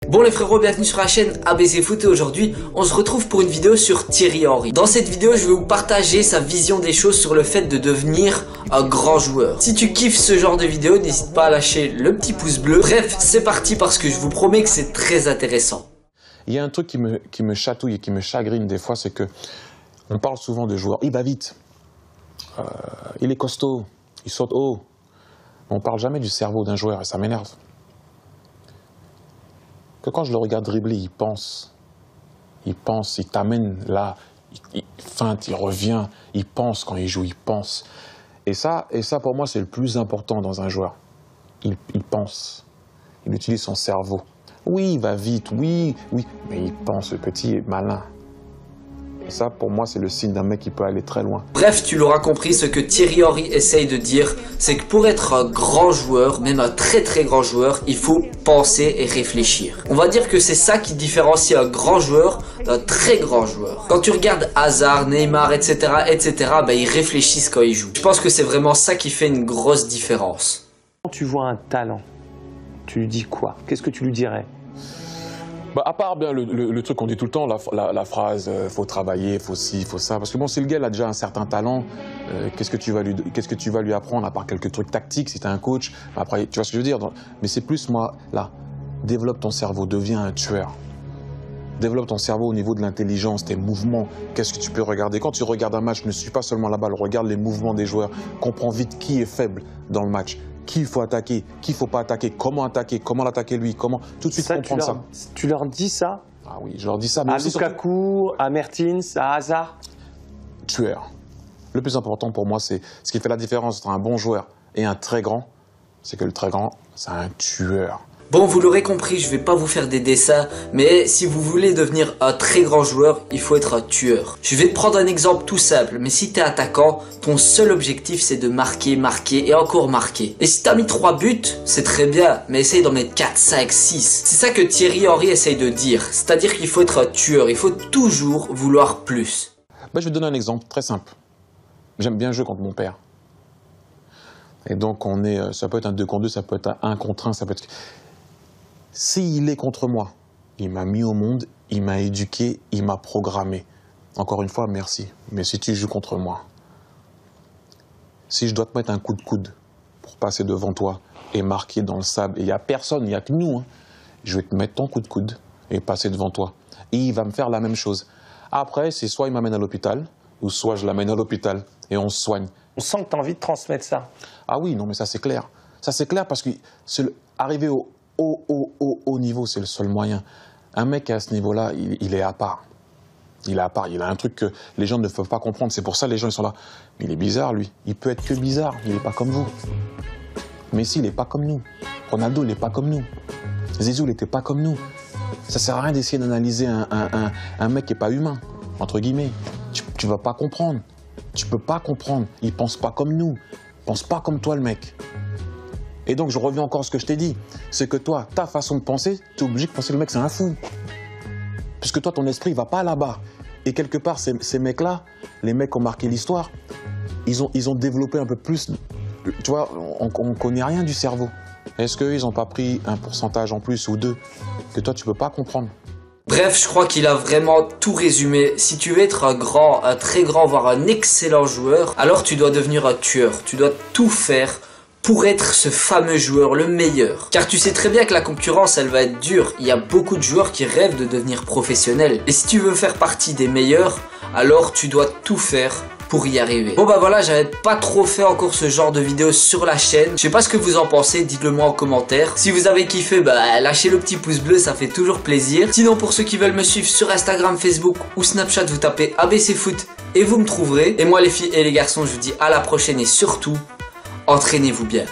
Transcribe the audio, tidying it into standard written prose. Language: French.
Bon les frérots, bienvenue sur la chaîne ABC Foot et aujourd'hui on se retrouve pour une vidéo sur Thierry Henry. Dans cette vidéo je vais vous partager sa vision des choses sur le fait de devenir un grand joueur. Si tu kiffes ce genre de vidéo, n'hésite pas à lâcher le petit pouce bleu. Bref, c'est parti parce que je vous promets que c'est très intéressant. Il y a un truc qui me chatouille et qui me chagrine des fois, c'est que on parle souvent de joueurs, il va vite, il est costaud, il saute haut. On parle jamais du cerveau d'un joueur et ça m'énerve. Que quand je le regarde dribbler, il pense, il t'amène là, il feinte, il revient, il pense quand il joue, il pense. Et ça pour moi c'est le plus important dans un joueur. Il pense, il utilise son cerveau. Oui, il va vite, oui, mais il pense, le petit est malin. Et ça, pour moi, c'est le signe d'un mec qui peut aller très loin. Bref, tu l'auras compris, ce que Thierry Henry essaye de dire, c'est que pour être un grand joueur, même un très grand joueur, il faut penser et réfléchir. On va dire que c'est ça qui différencie un grand joueur d'un très grand joueur. Quand tu regardes Hazard, Neymar, etc., ben, ils réfléchissent quand ils jouent. Je pense que c'est vraiment ça qui fait une grosse différence. Quand tu vois un talent, tu lui dis quoi? Qu'est-ce que tu lui dirais? Bah, à part bien le truc qu'on dit tout le temps, la phrase faut travailler, faut ci, faut ça. Parce que bon, si le gars a déjà un certain talent, qu'est-ce que tu vas lui apprendre à part quelques trucs tactiques si tu es un coach? Après, tu vois ce que je veux dire? Mais c'est plus moi, là, développe ton cerveau, deviens un tueur. Développe ton cerveau au niveau de l'intelligence, tes mouvements. Qu'est-ce que tu peux regarder? Quand tu regardes un match, ne suis pas seulement la balle, regarde les mouvements des joueurs. Comprends vite qui est faible dans le match. Qui il faut attaquer, qui il ne faut pas attaquer, comment l'attaquer lui, comment tout de suite comprendre ça. Tu leur dis ça? Ah oui, je leur dis ça. Mais à Lukaku, à Mertens, à Hazard? Tueur. Le plus important pour moi, c'est ce qui fait la différence entre un bon joueur et un très grand, c'est que le très grand, c'est un tueur. Bon, vous l'aurez compris, je vais pas vous faire des dessins, mais si vous voulez devenir un très grand joueur, il faut être un tueur. Je vais te prendre un exemple tout simple, mais si t'es attaquant, ton seul objectif c'est de marquer et encore marquer. Et si t'as mis 3 buts, c'est très bien, mais essaye d'en mettre 4, 5, 6. C'est ça que Thierry Henry essaye de dire, c'est-à-dire qu'il faut être un tueur, il faut toujours vouloir plus. Je vais te donner un exemple très simple. J'aime bien jouer contre mon père. Et donc ça peut être un 2 contre 2, ça peut être un 1 contre 1, ça peut être... S'il est contre moi, il m'a mis au monde, il m'a éduqué, il m'a programmé. Encore une fois, merci. Mais si tu joues contre moi, si je dois te mettre un coup de coude pour passer devant toi et marquer dans le sable, et il n'y a personne, il n'y a que nous, je vais te mettre ton coup de coude et passer devant toi. Et il va me faire la même chose. Après, c'est soit il m'amène à l'hôpital, ou soit je l'amène à l'hôpital et on se soigne. On sent que tu as envie de transmettre ça. Ah oui, non mais ça c'est clair. Ça c'est clair parce que arriver au haut niveau, c'est le seul moyen. Un mec à ce niveau-là, il est à part. Il est à part. Il a un truc que les gens ne peuvent pas comprendre. C'est pour ça que les gens ils sont là. Mais il est bizarre, lui. Il peut être que bizarre. Il n'est pas comme vous. Messi, il n'est pas comme nous. Ronaldo, il n'est pas comme nous. Zizou, il n'était pas comme nous. Ça sert à rien d'essayer d'analyser un mec qui n'est pas humain, entre guillemets. Tu ne vas pas comprendre. Tu peux pas comprendre. Il ne pense pas comme nous. Il ne pense pas comme toi, le mec. Et donc, je reviens encore à ce que je t'ai dit. C'est que toi, ta façon de penser, tu es obligé de penser que le mec, c'est un fou. Puisque toi, ton esprit ne va pas là-bas. Et quelque part, ces mecs-là, les mecs qui ont marqué l'histoire, ils ont développé un peu plus... Tu vois, on ne connaît rien du cerveau. Est-ce qu'ils n'ont pas pris un pourcentage en plus ou 2 que toi, tu ne peux pas comprendre? Bref, je crois qu'il a vraiment tout résumé. Si tu veux être un très grand, voire un excellent joueur, alors tu dois devenir un tueur. Tu dois tout faire pour être ce fameux joueur, le meilleur. Car tu sais très bien que la concurrence, elle va être dure. Il y a beaucoup de joueurs qui rêvent de devenir professionnels. Et si tu veux faire partie des meilleurs, alors tu dois tout faire pour y arriver. Bon bah voilà, j'avais pas trop fait encore ce genre de vidéo sur la chaîne. Je sais pas ce que vous en pensez, dites-le moi en commentaire. Si vous avez kiffé, bah lâchez le petit pouce bleu, ça fait toujours plaisir. Sinon pour ceux qui veulent me suivre sur Instagram, Facebook ou Snapchat, vous tapez ABC Foot et vous me trouverez. Et moi les filles et les garçons, je vous dis à la prochaine et surtout, entraînez-vous bien.